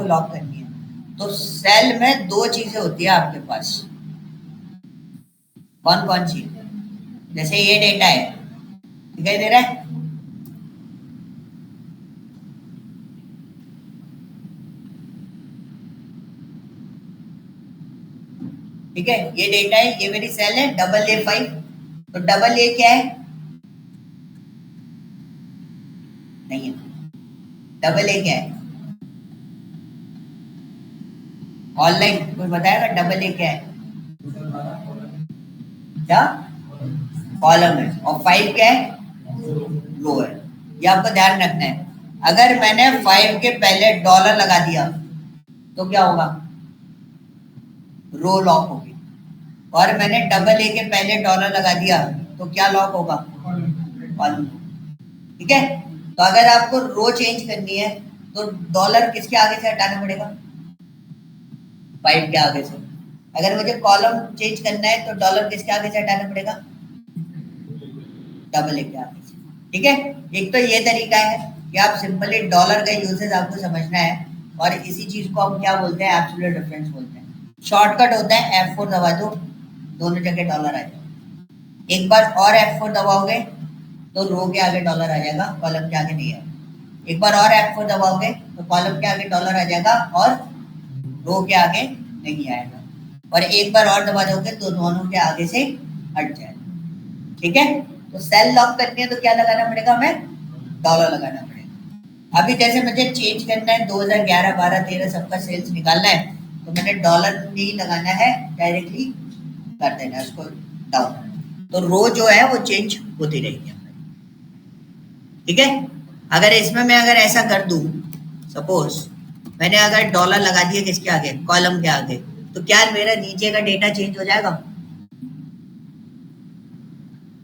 Lock करनी है। तो सेल में दो चीजें होती है आपके पास, कौन कौन सी? जैसे ये डेटा है, दिखाई दे रहा है, ठीक है, ये डेटा है, ये मेरी सेल है AA5। तो डबल ए क्या है? नहीं है, डबल ए क्या है? ऑनलाइन कोई बताएगा डबल ए क्या है? क्या? कॉलम है। और 5 क्या है? रो है। ये आपको ध्यान रखना है। अगर मैंने 5 के पहले डॉलर लगा दिया तो क्या होगा? रो लॉक होगी। और मैंने डबल ए के पहले डॉलर लगा दिया तो क्या लॉक होगा? कॉलम। ठीक है, तो अगर आपको रो चेंज करनी है तो डॉलर किसके आगे से हटाना पड़ेगा? 5 के आगे से। अगर मुझे कॉलम चेंज करना है तो डॉलर किसके आगे से हटाना पड़ेगा? डबल ए के आगे से। ठीक है, एक तो ये तरीका है कि आप सिंपली डॉलर का यूजेज आपको समझना है, और इसी चीज को हम क्या बोलते हैं? एब्सोल्यूट डिफरेंस बोलते हैं। शॉर्टकट होता है F4 दबा दो, दोनों जगह डॉलर आ जाएगा। एक बार और F4 दबाओगे तो रो के आगे डॉलर आ जाएगा, कॉलम के आगे नहीं आएगा। एक बार और F4 दबाओगे तो कॉलम के आगे डॉलर आ जाएगा और रो के आगे नहीं आएगा। और एक बार और दबा दोगे तो दोनों के आगे से हट जाएगा। ठीक है, तो सेल लॉक करनी है तो क्या लगाना पड़ेगा? हमें डॉलर लगाना पड़ेगा। अभी जैसे मुझे चेंज करना है 2011, 12, 13 सबका सेल्स निकालना है, तो मैंने डॉलर नहीं लगाना है, डायरेक्टली कर देना है उसको डाउन, तो रो जो है वो चेंज होती रहेगी। ठीक है, अगर इसमें मैं अगर ऐसा कर दूं, सपोज मैंने अगर डॉलर लगा दिया किसके आगे? कॉलम के आगे, तो क्या मेरा नीचे का डेटा चेंज हो जाएगा?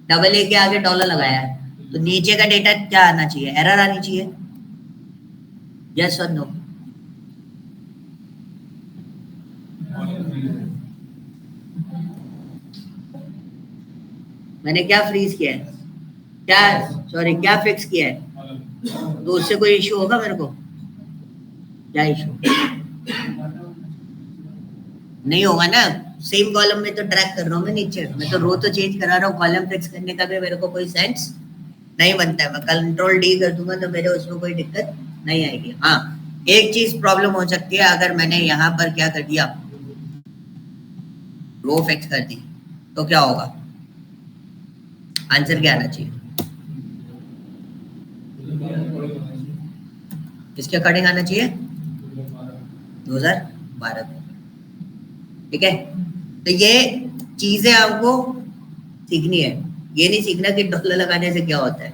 डबल ए के आगे डॉलर लगाया है तो नीचे का डेटा क्या आना चाहिए? एरर आनी चाहिए। यस और नो? मैंने क्या फ्रीज किया है? क्या, सॉरी, क्या फिक्स किया है? तो उससे कोई इश्यू होगा मेरे को? क्या इशू? नहीं होगा ना, सेम कॉलम में तो ट्रैक कर रहा हूँ मैं नीचे, मैं तो रो तो चेंज करा रहा हूँ, कॉलम फिक्स करने का भी मेरे को कोई सेंस नहीं बनता है। मैं कंट्रोल डी कर दूंगा तो मेरे उसमें कोई दिक्कत नहीं आएगी। हाँ, एक चीज प्रॉब्लम हो सकती है, अगर मैंने यहाँ पर क्या कर दिया, रो फिक्स कर दी, तो क्या होगा? आंसर क्या आना चाहिए? किसके अकॉर्डिंग आना चाहिए? 2012। ठीक है, तो ये चीजें आपको सीखनी है, ये नहीं सीखना कि डॉलर लगाने से क्या होता है।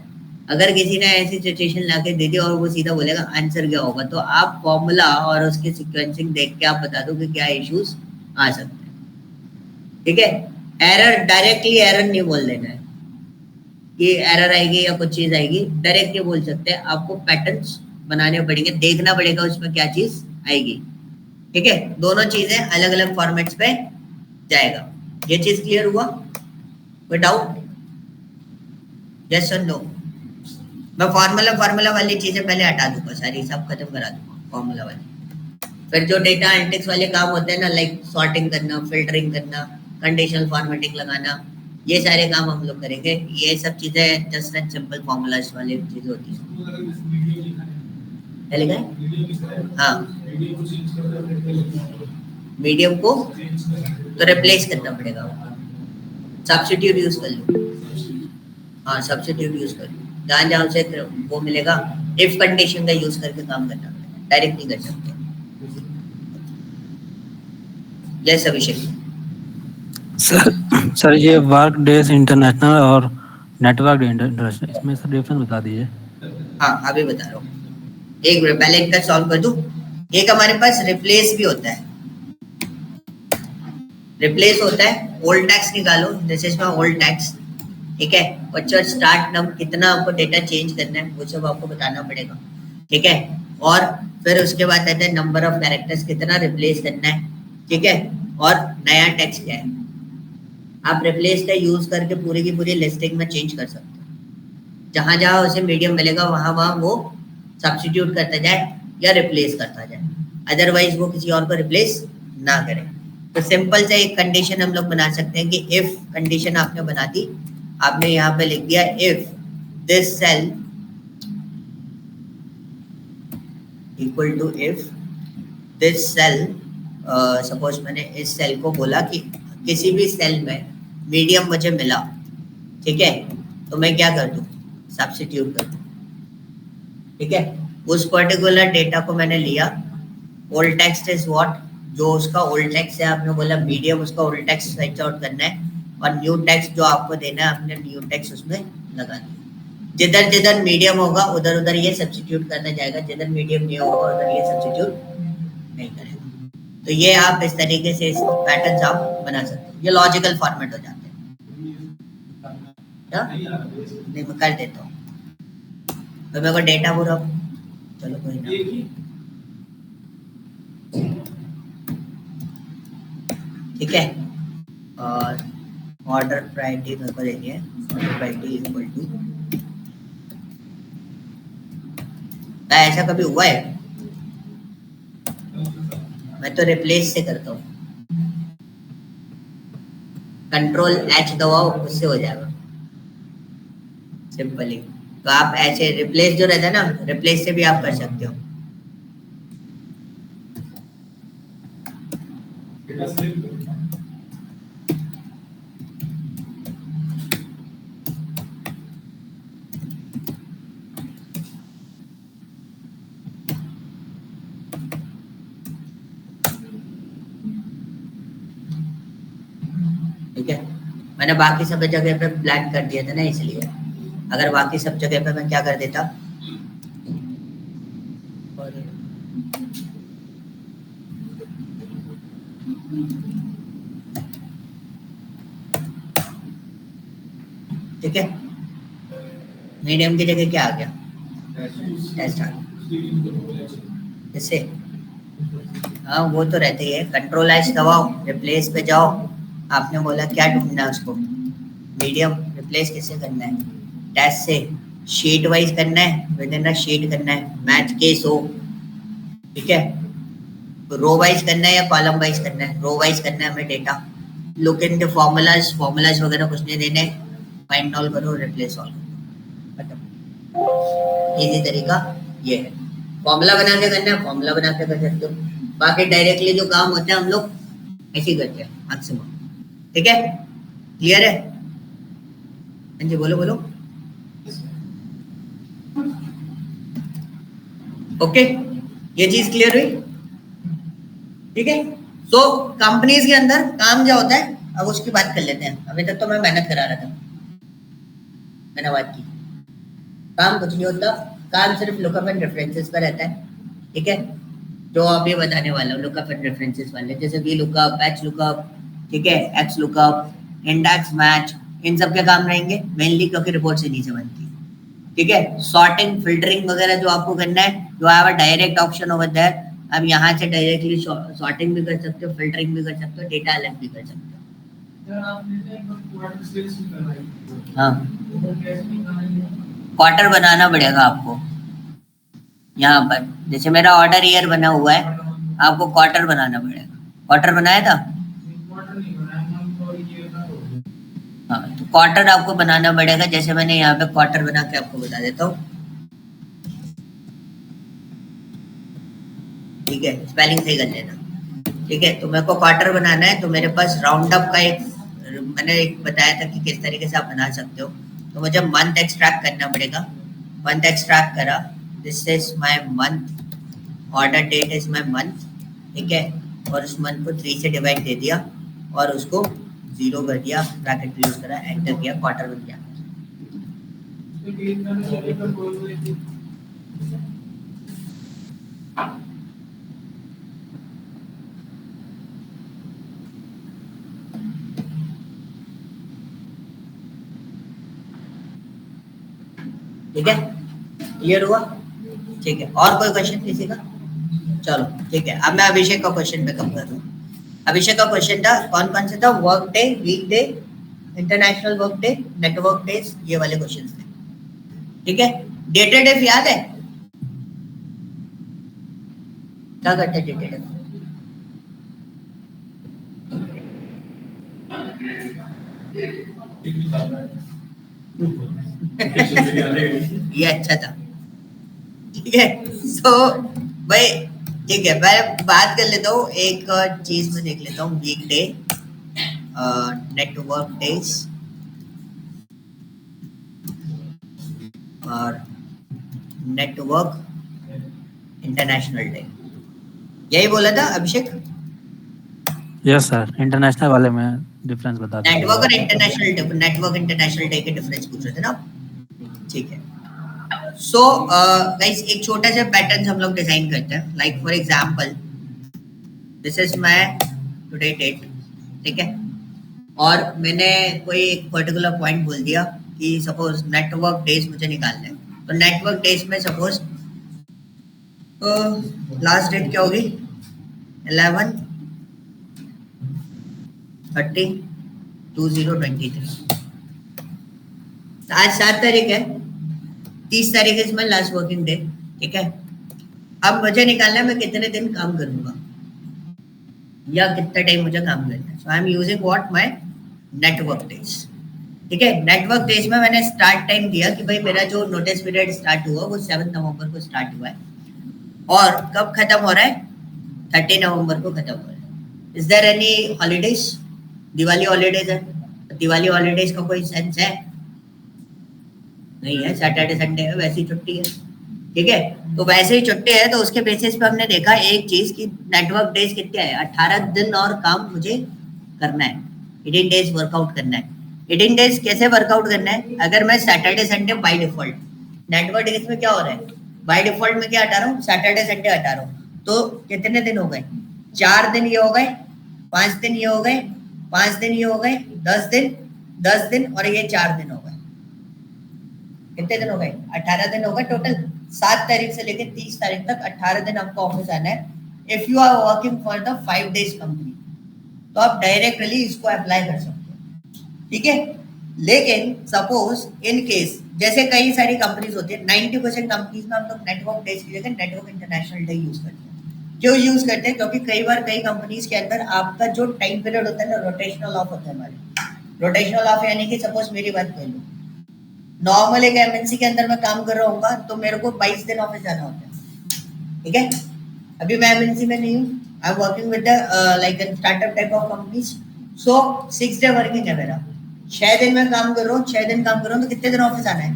अगर किसी ने ऐसी सिचुएशन लाके दे दी और वो सीधा बोलेगा आंसर क्या होगा, तो आप फॉर्मूला और उसकी सीक्वेंसिंग देख के आप बता दो कि क्या इश्यूज आ सकते हैं। ठीक है, एरर डायरेक्टली एरर नहीं बोल देना है कि एरर आएगी या कुछ चीज आएगी, डायरेक्ट ये बोल सकते हैं। आपको पैटर्न्स बनाने पड़ेंगे, देखना पड़ेगा उसमें क्या चीज आएगी। ठीक है, दोनों चीजें अलग अलग फॉर्मेट्स पे जाएगा। ये चीज क्लियर हुआ? कोई डाउट? यस और नो? मैं फार्मूला वाली चीजें पहले हटा दूंगा, सारी सब खत्म करा दूंगा फार्मूला वाली। फिर जो डेटा एनालिटिक्स वाले काम होते हैं ना, लाइक सॉर्टिंग करना, फिल्टरिंग करना, कंडीशनल फॉर्मेटिंग लगाना, ये सारे काम हम लोग करेंगे। ये सब चीजें जस्ट एंड सिंपल फॉर्मूलाज वाली चीजें होती है। हाँ, मीडियम को तो रिप्लेस करना पड़ेगा, सब्स्टिट्यूट यूज कर लो। हाँ, सब्स्टिट्यूट यूज कर लो, जहाँ जहाँ से वो मिलेगा, इफ कंडीशन का यूज करके काम करना पड़ेगा, डायरेक्ट नहीं कर सकते। जैसा विषय सर ये वर्क डेज इंटरनेशनल और नेटवर्क इंटरनेशनल, इसमें सर डिफरेंस बता दीजिए। हाँ, अभी बता रहा हूँ, एक मिनट पहले इनका सॉल्व कर दूं। एक हमारे पास रिप्लेस भी होता है, रिप्लेस होता है, ओल्ड टैक्स निकालो, this is my old tax. ठीक है, बच्चों स्टार्ट नम कितना आपको डेटा चेंज करना है वो सब आपको बताना पड़ेगा। ठीक है, और फिर उसके बाद कहते हैं नंबर ऑफ कैरेक्टर्स कितना रिप्लेस करना है। ठीक है, और नया टेक्स्ट क्या है, आप रिप्लेस का यूज करके पूरी की पूरी लिस्टिंग में चेंज कर सकते हो। जहां जहां उसे मीडियम मिलेगा वहां वहां वो सब्स्टिट्यूट करता जाए या रिप्लेस करता जाए। अदरवाइज वो किसी और को रिप्लेस ना करे। तो सिंपल से एक कंडीशन हम लोग बना सकते हैं कि इफ कंडीशन आपने बना दी, आपने यहाँ पे लिख दिया if this cell equal to if this cell, suppose मैंने इस सेल को बोला कि किसी भी सेल में मीडियम मुझे मिला, ठीक है, तो मैं क्या कर दूं, सब्स्टिट्यूट कर दूं, ठीक है। उस पर्टिकुलर डेटा को मैंने लिया, ओल्ड टेक्स्ट इज व्हाट, जो उसका ओल्ड टेक्स्ट है आपने बोला मीडियम, उसका ओल्ड टेक्स्ट फाइंड आउट करना है, और न्यू टेक्स्ट जो आपको देना है आपने न्यू टेक्स्ट उसमें लगा दिया। जिधर जिधर मीडियम होगा उधर उधर ये सब्स्टिट्यूट करना जाएगा, जिधर मीडियम नहीं होगा उधर ये सब्स्टिट्यूट नहीं करेगा। तो ये आप इस तरीके से इस पैटर्न आप बना सकते हो, ये लॉजिकल फॉर्मेट हो जाते हैं। नहीं मैं कर देता हूँ, तो मेरे को डेटा पूरा, चलो कोई ना, ठीक है। और ऑर्डर प्रायोरिटी मेरे को देनी है, ऑर्डर प्रायोरिटी इक्वल टू, ऐसा कभी हुआ है? मैं तो रिप्लेस से करता हूँ, कंट्रोल एच दबाओ उससे हो जाएगा सिंपली। तो आप ऐसे रिप्लेस जो रहता है ना, रिप्लेस से भी आप कर सकते हो। ठीक है, मैंने बाकी सब जगह पे ब्लैंक कर दिया था ना, इसलिए अगर बाकी सब जगह पे मैं क्या कर देता, ठीक है, मीडियम की जगह क्या आ गया, टेस्ट आ गया, इससे हाँ वो तो रहते ही है। कंट्रोल एच दबाओ, रिप्लेस पे जाओ, आपने बोला क्या ढूंढना है उसको, मीडियम, रिप्लेस किससे करना है, टेस्ट से, शीट वाइज करना है, विद इन शीट करना है, मैच केस हो, ठीक है, रो वाइज करना है या कॉलम वाइज करना है, रो वाइज करना है हमें data, look in the formulas, formulas वगैरह कुछ नहीं देने, फाइंड ऑल करो, रिप्लेस ऑल, इजी तरीका ये है। फॉर्मूला बना के करना है, फॉर्मूला बना के कर सकते हो, बाकी डायरेक्टली जो काम होता है हम लोग ऐसे ही करते हैं मैक्सिमम, ठीक है, क्लियर है? हाँ जी बोलो बोलो, ओके, ये चीज क्लियर हुई, ठीक है। सो कंपनीज के अंदर काम क्या होता है, अब उसकी बात कर लेते हैं। अभी तक तो मैं मेहनत करा रहा था, मैंने बात की, काम कुछ नहीं होता, काम सिर्फ लुकअप एंड रेफरेंसेस पर रहता है, ठीक है, जो अभी बताने वाला हूँ लुकअप एंड रेफरेंसेस वाले, जैसे वी लुकअप, एच लुकअप, ठीक है, एक्स लुकअप, इंडेक्स मैच, इन सब के काम रहेंगे मेनली, क्योंकि रिपोर्ट से नीचे बनती है, ठीक है। सॉर्टिंग फिल्टरिंग वगैरह जो आपको करना है, जो have a direct option over there, अब यहाँ से डायरेक्टली सॉर्टिंग भी कर सकते हो, फिल्टरिंग भी कर सकते हो, डेटा अलग भी कर सकते हो। हाँ क्वार्टर बनाना पड़ेगा आपको, यहाँ पर जैसे मेरा ऑर्डर ईयर बना हुआ है, आपको क्वार्टर बनाना पड़ेगा, क्वार्टर बनाया था, हाँ तो क्वार्टर आपको बनाना पड़ेगा, जैसे मैंने यहाँ पे क्वार्टर बना के आपको बता देता हूँ, ठीक है, स्पेलिंग सही कर लेना, ठीक है। तो मेरे को क्वार्टर बनाना है, तो मेरे पास राउंड अप का एक मैंने एक बताया था कि किस तरीके से आप बना सकते हो, तो मुझे मंथ एक्सट्रैक्ट करना पड़ेगा, मंथ एक्सट्रैक्ट करा, this is my month, order date is my month, ठीक है, और उस मंथ को 3 से डिवाइड दे दिया और उसको 0 कर दिया, ब्रैकेट यूज करा, एंटर किया, क्वार्टर बन गया। ठीक है, क्लियर हुआ, ठीक है। और कोई क्वेश्चन किसी का? चलो ठीक है, अब मैं अभिषेक का क्वेश्चन पे कम कर रहा हूँ। अभिषेक का क्वेश्चन था कौन कौन से था, work day, week day, international work day, network days, ये वाले क्वेश्चन थे, ठीक है। डेटेड इफ याद है, क्या करते हैं टेटेटिव? ये अच्छा था, ठीक है। सो भाई ठीक है, मैं बात कर लेता हूँ, एक चीज में देख लेता हूँ, वीक डे, नेटवर्क डेज और नेटवर्क इंटरनेशनल डे, यही बोला था अभिषेक? यस सर, इंटरनेशनल वाले में डिफरेंस बता दीजिए। नेटवर्क और इंटरनेशनल, नेटवर्क इंटरनेशनल डे के डिफरेंस पूछ रहे थे ना, ठीक है। सो गाइस एक छोटा सा पैटर्न हम लोग डिजाइन करते हैं, like for example this is my today date, ठीक है, और मैंने कोई एक पर्टिकुलर पॉइंट बोल दिया कि सपोज नेटवर्क डेज मुझे निकालना है, तो नेटवर्क डेज में सपोज लास्ट डेट क्या होगी, 11/30/2023, आज 7 तारीख है, 30 तारीख है इसमें लास्ट वर्किंग डे, ठीक है। अब मुझे निकालना है मैं कितने दिन काम करूंगा या कितना टाइम मुझे काम करना है। So I am using what my network days, ठीक है। नेटवर्क डेज में मैंने स्टार्ट टाइम दिया कि भाई मेरा जो नोटिस पीरियड स्टार्ट हुआ वो 7 नवंबर को स्टार्ट हुआ है और कब खत्म हो रहा है, 30 नवंबर को खत्म हो रहा है। Is there any holidays? Diwali holidays है, दिवाली हॉलीडेज का कोई सेंस है? नहीं है, सैटरडे संडे है, वैसी छुट्टी है, ठीक है। तो वैसे ही छुट्टी है, तो उसके बेसिस पे हमने देखा एक चीज कि नेटवर्क डेज कितने हैं, 18 दिन और काम मुझे करना है, 18 डेज वर्कआउट करना है। 18 डेज कैसे वर्कआउट करना है? अगर मैं Saturday Sunday by default, network days में क्या हो रहा है, बाय डिफॉल्ट में क्या हटा रहा हूँ, सैटरडे संडे हटा रहा हूँ, तो कितने दिन हो गए, 4 दिन ये हो गए, 5 दिन ये हो गए, 5 दिन ये हो गए, 10 दिन, 10 दिन और ये 4 दिन हो गए, कितने दिन हो गए, 18 दिन हो गए टोटल। 7 तारीख से लेकर 30 तारीख तक 18 दिन आपको ऑफिस आना है। If you are working for the 5 days company तो आप डायरेक्टली इसको अप्लाई कर सकते हो, ठीक है। लेकिन सपोज इन केस जैसे कई सारी कंपनीज होती है, 90% कंपनीज में हम लोग नेटवर्क डेज की जगह नेटवर्क इंटरनेशनल डे यूज करते हैं। क्यों यूज करते हैं? क्योंकि कई बार कई कंपनीज के अंदर आपका जो टाइम पीरियड होता है ना, रोटेशनल ऑफ होता है हमारे। रोटेशनल ऑफ यानी कि सपोज मेरी बात कर लो, नॉर्मल एक एमएनसी के अंदर मैं काम कर रहा हूँ तो मेरे को 22 दिन ऑफिस जाना होता है, ठीक है। अभी मैं एमएनसी में नहीं हूँ, I am working with like startup type of companies, so 6 day working है मेरा, 6 दिन में काम कर रहा हूँ, 6 दिन काम कर रहा हूँ, तो कितने दिन ऑफिस आना है,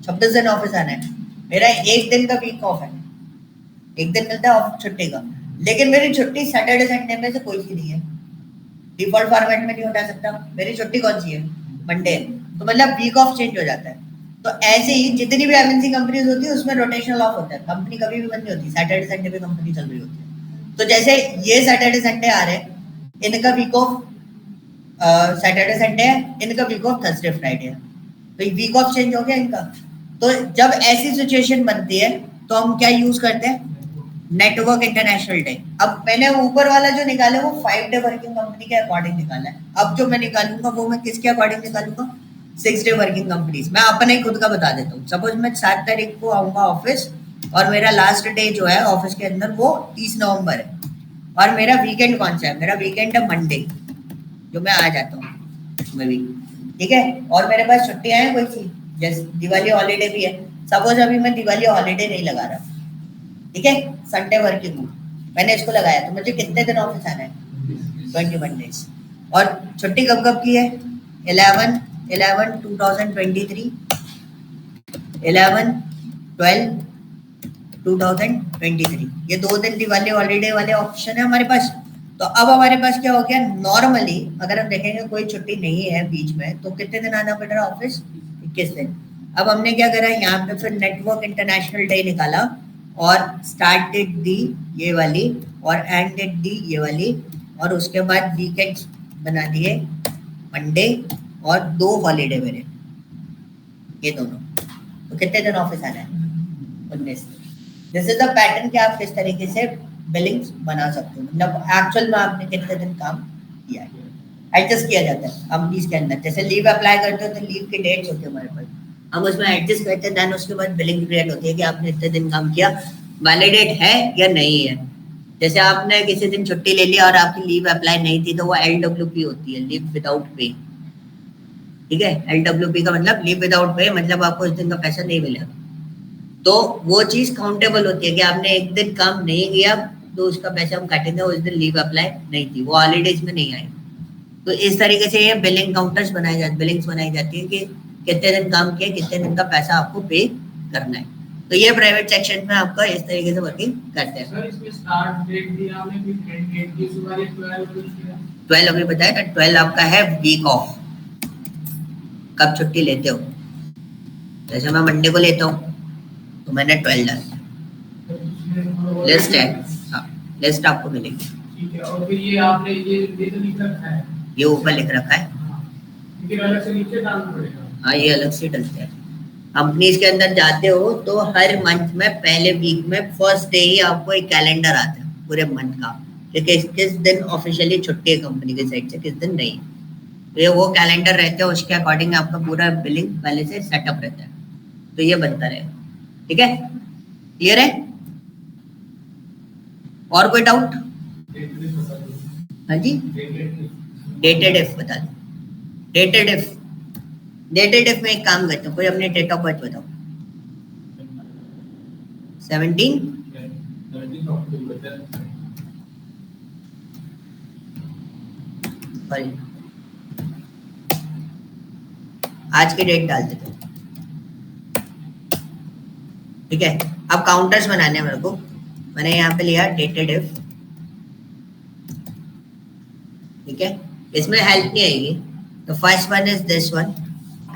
26 दिन ऑफिस आना है। मेरा 1 दिन का वीक ऑफ है, 1 दिन मिलता है ऑफ छुट्टी का, लेकिन मेरी छुट्टी सैटरडे संडे में से कोई सी नहीं है, डिफॉल्ट फॉर्मेट में नहीं उठा सकता। मेरी छुट्टी कौन सी है, मंडे, तो मतलब वीक ऑफ चेंज हो जाता है। तो ऐसे ही जितनी भी एमएनसी कंपनीज होती है उसमें रोटेशनल ऑफ होता है, कंपनी कभी भी बंद नहीं होती, सैटरडे संडे पे कंपनी चल रही होती है। तो जैसे ये सैटरडे संडे आ रहे हैं, इनका वीक ऑफ सैटरडे संडे है, इनका वीक ऑफ थर्सडे फ्राइडे है, तो वीक ऑफ चेंज हो गया इनका। तो जब ऐसी सिचुएशन बनती है तो हम क्या यूज करते हैं, नेटवर्क इंटरनेशनल डे। अब मैंने ऊपर वाला जो निकाला वो 5 डे वर्किंग कंपनी के अकॉर्डिंग निकाला है, अब जो मैं निकालूंगा वो मैं किसके अकॉर्डिंग निकालूंगा, 6 डे वर्किंग कंपनीज। मैं अपने खुद का बता देता हूँ, सपोज मैं 7 तारीख को आऊंगा ऑफिस और मेरा लास्ट डे जो है ऑफिस के अंदर वो 30 नवंबर है, और मेरा वीकेंड कौन सा है, मेरा वीकेंड है मंडे, जो मैं आ जाता हूँ मैं भी, ठीक है। और मेरे पास छुट्टियां हैं कोई सी, जैसे दिवाली हॉलीडे भी है, सपोज अभी मैं दिवाली हॉलीडे नहीं लगा रहा, ठीक है, संडे वर्किंग हूँ, मैंने इसको लगाया, तो मुझे कितने दिन ऑफिस आना है, 21 डेज। और छुट्टी कब कब की है, 11/11/2023, 11/12/2023, ये 2 दिन दिवाली हॉलीडे वाले ऑप्शन है हमारे पास। तो अब हमारे पास क्या हो गया, नॉर्मली अगर हम देखेंगे कोई छुट्टी नहीं है बीच में तो कितने दिन आना पड़ रहा है ऑफिस, 21 दिन। अब हमने क्या करा, यहाँ पे फिर नेटवर्क इंटरनेशनल डे निकाला और स्टार्ट डेट दी ये वाली और एंड डेट दी ये वाली, और उसके बाद वीकेंड्स बना दिए मंडे और 2 हॉलीडे मेरे, ये दोनों। तो कितने दिन ऑफिस आना है, 19। दिस इज द पैटर्न कि आप किस तरीके से बिलिंग्स बना सकते हो, मतलब एक्चुअल में आपने कितने दिन काम किया है, एडजस्ट किया जाता है कंपनीज के अंदर। जैसे लीव अप्लाई करते हो तो लीव की डेट्स होती है हमारे पास, हम उसमें एडजस्ट करते हैं, देन उसके बाद बिलिंग क्रिएट होती है कि आपने इतने दिन काम किया, वैलिडेट है या नहीं है। जैसे आपने किसी दिन छुट्टी ले लिया और आपकी लीव अप्लाई नहीं थी तो वो LWP होती है, लीव विदाउट पे। ठीक है, LWP का मतलब लीव विदाउट पे, मतलब आपको उस दिन का पैसा नहीं मिलेगा। तो वो चीज काउंटेबल होती है कि आपने एक दिन काम नहीं किया तो उसका पैसा हम काटेंगे, उस दिन लीव अप्लाई नहीं थी, वो हॉलीडेज में नहीं आई। तो इस तरीके से ये बिलिंग काउंटर्स बनाए जाते, बिलिंग्स बनाई जाती है कि कितने दिन काम किया, कितने दिन का पैसा आपको पे करना है। तो ये प्राइवेट सेक्शन में आपका इस तरीके से वर्किंग करते हैं। सर इसमें स्टार्ट डेट दिया आपने, फिर एंड डेट दी, सुबह 12 12 अभी बताया था, 12 आपका है वीक ऑफ, कब छुट्टी लेते हो। जैसे मैं मंडे को लेता हूँ तो मैंने 12 डाला, लिस्ट है, हाँ लिस्ट आपको मिलेगी। ठीक है, और फिर ये आपने ये तो लिख रखा है, ये ऊपर लिख रखा है, फिर अलग से नीचे डालना पड़ेगा। हाँ ये अलग से डलते हैं। कंपनीज के अंदर जाते हो तो हर मंथ में पहले वीक में फर्स्ट डे ही आपको एक कैलेंडर आता है पूरे मंथ का, कि किस दिन ऑफिशियली छुट्टी है कंपनी की साइड से, किस दिन नहीं। तो ये वो कैलेंडर रहते हैं, उसके अकॉर्डिंग आपका पूरा बिलिंग पहले से सेटअप रहता है, तो ये बनता रहेगा। ठीक है, क्लियर है। और कोई डाउट? हाँ जी, डेटेड इफ बता दो। डेटेड इफ, डेटेड इफ में एक काम करते हैं, कोई अपने डेट ऑफ बर्थ बताओ। 17 सॉरी, आज की डेट डाल देते हैं। ठीक है, अब काउंटर्स बनाने हैं मेरे को। मैंने यहाँ पे लिया डेटेड इफ। ठीक है, इसमें हेल्प नहीं आएगी। तो first one is this one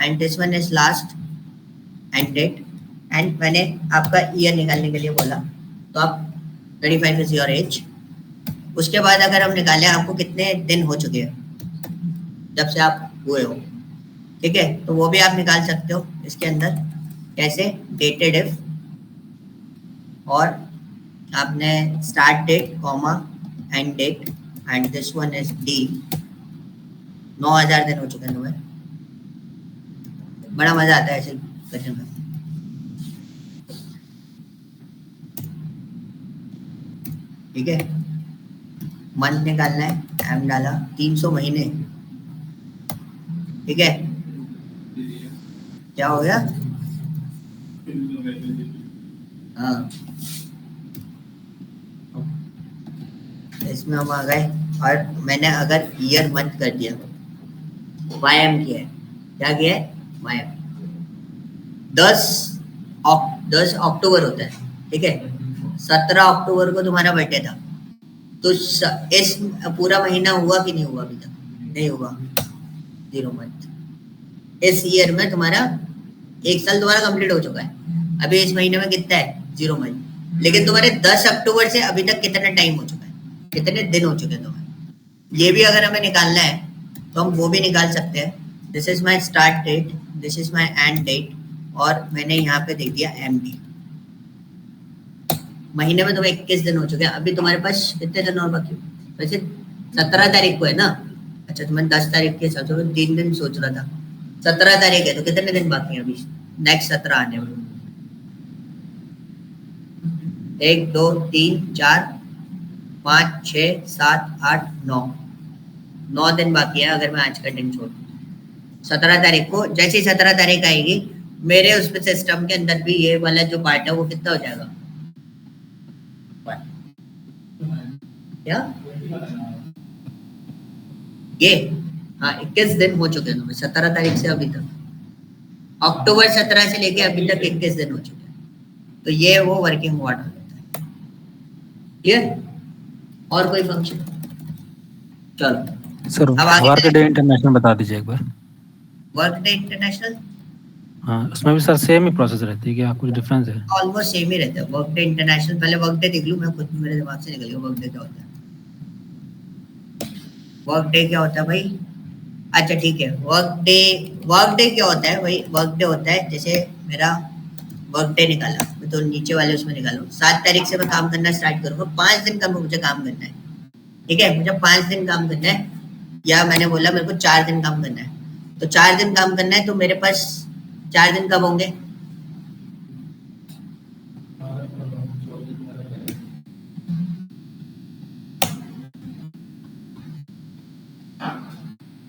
and this one is last end date, and मैंने आपका ईयर निकालने के लिए बोला, तो आप 35 इज योर एज। उसके बाद अगर हम निकालें आपको कितने दिन हो चुके हैं जब से आप हुए हो, ठीक है, तो वो भी आप निकाल सकते हो इसके अंदर। कैसे? डेटेड इफ, और आपने start date comma end date and this one is D. 9000 दिन हो चुके हैं तुम्हें। बड़ा मजा आता है ऐसे करने में। ठीक है, मंथ निकालना है, एम डाला, 300 महीने। ठीक है, क्या हो गया? हाँ, इसमें हम आ गए, और मैंने अगर ईयर मंथ कर दिया, वाईएम किया है। क्या किया है? वाईएम। 10 अक्टूबर होता है, ठीक है, 17 अक्टूबर को तुम्हारा बर्थडे था, तो इस पूरा महीना हुआ कि नहीं हुआ? अभी तक नहीं हुआ, 0 मंथ। इस ईयर में तुम्हारा 1 साल तुम्हारा कंप्लीट हो चुका है। अभी इस महीने में कितना है? 0 मंथ। लेकिन तुम्हारे 10 अक्टूबर से अभी तक कितना टाइम हो चुका है, कितने दिन हो चुके हैं तुम्हारे। ये भी अगर हमें निकालना है तो हम वो भी निकाल सकते हैं। This is my start date, this is my end date, और मैंने यहाँ पे दे दिया MD। महीने में तुम्हें 21 दिन हो चुके हैं। अभी तुम्हारे पास कितने दिन और बाकी? वैसे 17 तारीख को है ना। अच्छा, तुम्हें 10 तारीख के हिसाब से 3 दिन सोच रहा था, 17 तारीख है, तो कितने दिन बाकी हैं अभी नेक्स्ट 17 आने में? 1 2 3 4 5 6 7 8 9 दिन बाकी है। अगर मैं आज का दिन छोड़ दूं 17 तारीख को, जैसे 17 तारीख आएगी मेरे उस सिस्टम के अंदर भी ये वाला जो पार्ट है वो कितना हो जाएगा? क्या ये? हाँ, 21 दिन हो चुके हैं 17 तारीख से अभी तक। अक्टूबर 17 से लेके अभी तक 21 दिन हो चुके हैं। तो ये वो वर्किंग मॉडल होता है। क्लियर? और कोई फंक्शन? चलो सर, अब आगे वर्क डे इंटरनेशनल बता दीजिए एक बार। वर्क डे इंटरनेशनल हाँ, उसमें भी सर सेम ही प्रोसेस रहती है कि कुछ डिफरेंस है? ऑलमोस्ट सेम ही रहता है। वर्क डे इंटरनेशनल, पहले वर्क डे देख लूं मैं, खुद मेरे दिमाग से निकल गया वर्क डे क्या होता है। वर्क डे क्या होता है भाई? अच्छा ठीक है, वर्क डे क्या होता है भाई? वर्क डे होता है, जैसे मेरा वर्क डे निकाला मैं, तो नीचे वाले उसमें निकालू 7 तारीख से मैं काम करना स्टार्ट करूंगा। 5 दिन का मुझे काम करना है, ठीक है, मुझे 5 दिन काम करना है, या मैंने बोला मेरे को 4 दिन काम करना है, तो 4 दिन काम करना है, तो मेरे पास 4 दिन कब होंगे?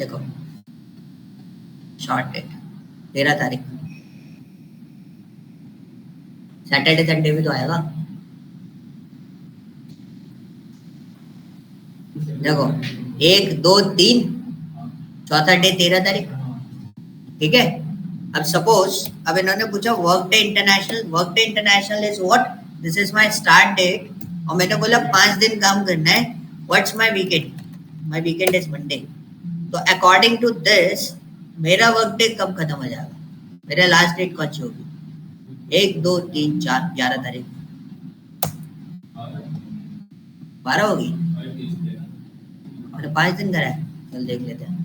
देखो शॉर्ट डेट 13 तारीख, सैटरडे संडे भी तो आएगा। देखो 1 2 3 चौथा डे 13 तारीख, ठीक है। अब सपोज अब इन्होंने पूछा work day international, work day international is what, this is my start date, और मैंने बोला 5 दिन काम करना है, what's my weekend, my weekend is Monday. तो अकॉर्डिंग टू दिस मेरा वर्क डे कब खत्म हो जाएगा, मेरा लास्ट डेट कौन सी होगी, 1 2 3 4 11 तारीख, 12 होगी, मैंने 5 दिन करा है, चल देख लेते हैं।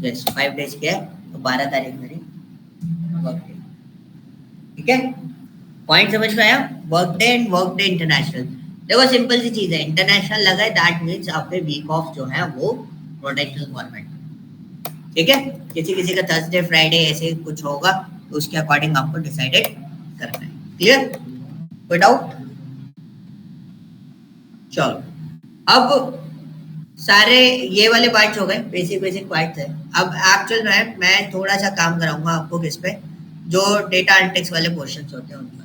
यस 5 डेज के है, तो 12 तारीख मेरी वर्क डे, ठीक है। पॉइंट समझ में आया, work day and work day international. देखो सिंपल सी चीज है, इंटरनेशनल लगा है दैट मींस आपके वीक ऑफ जो है वो रोटेशनल फॉर्मेट, ठीक है। किसी किसी का थर्सडे फ्राइडे ऐसे कुछ होगा, तो उसके अकॉर्डिंग आपको डिसाइडेड करना है। क्लियर, कोई डाउट? चलो अब सारे ये वाले पार्ट्स हो गए, बेसिक बेसिक पार्ट्स है। अब एक्चुअल में मैं थोड़ा सा काम कराऊंगा आपको किस पे, जो डेटा एनालिटिक्स वाले क्वेश्चंस होते हैं उनके।